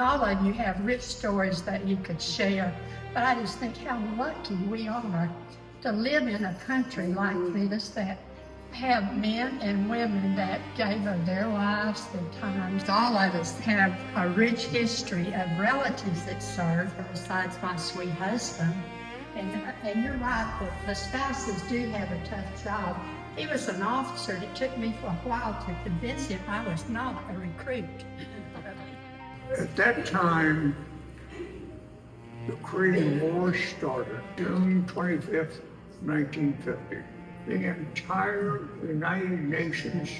All of you have rich stories that you could share, but I just think how lucky we are to live in a country like this that have men and women that gave of their lives, their times. All of us have a rich history of relatives that served, besides my sweet husband. And you're right, the spouses do have a tough job. He was an officer. It took me for a while to convince him I was not a recruit. At that time, the Korean War started, June 25th, 1950. The entire United Nations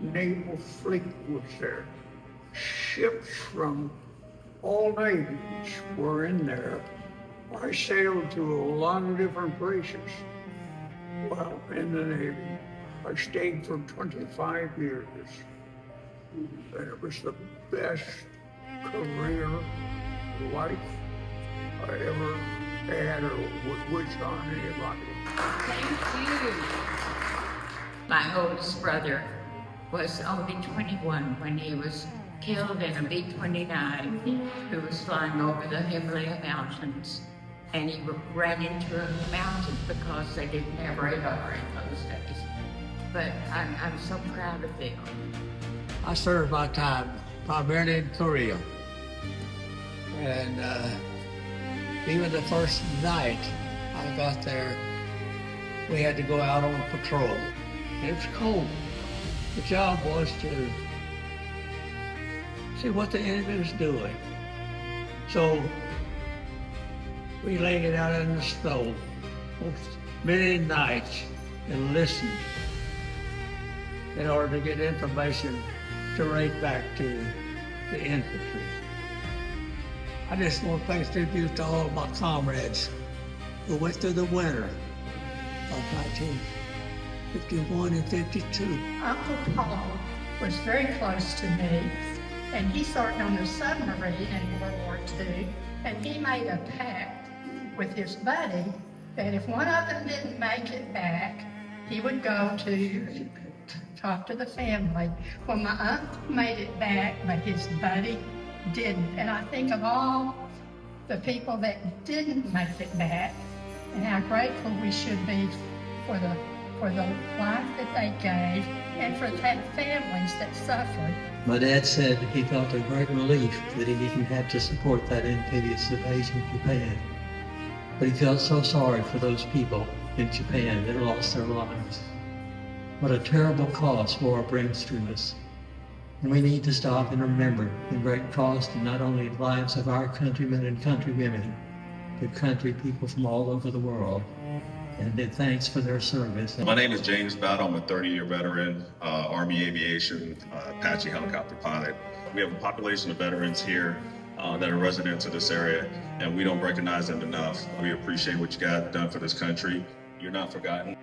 naval fleet was there. Ships from all navies were in there. I sailed to a lot of different places while in the Navy. I stayed for 25 years. And it was the best career life I ever had or would wish on anybody. Thank you. My oldest brother was only 21 when he was killed in a B-29 who was flying over the Himalaya Mountains. And he ran into a mountain because they didn't have radar in those days. But I'm so proud of them. I served my time primarily in Korea. And even the first night I got there, we had to go out on patrol. It was cold. The job was to see what the enemy was doing. So we laid it out in the snow for many nights and listened in order to get information to rate back to the infantry. I just want to pay tribute to all of my comrades who went through the winter of 1951 and 52. Uncle Paul was very close to me, and he served on a submarine in World War II, and he made a pact with his buddy that if one of them didn't make it back, he would go to talk to the family. Well, my uncle made it back, but his buddy didn't. And I think of all the people that didn't make it back and how grateful we should be for the life that they gave and for that families that suffered. My dad said he felt a great relief that he didn't have to support that amphibious invasion of Japan. But he felt so sorry for those people in Japan that lost their lives. What a terrible cost war brings to us. And we need to stop and remember the great cost of not only the lives of our countrymen and countrywomen, but country people from all over the world. And thanks for their service. My name is James Battle. I'm a 30-year veteran, Army Aviation, Apache helicopter pilot. We have a population of veterans here that are residents of this area, and we don't recognize them enough. We appreciate what you guys have done for this country. You're not forgotten.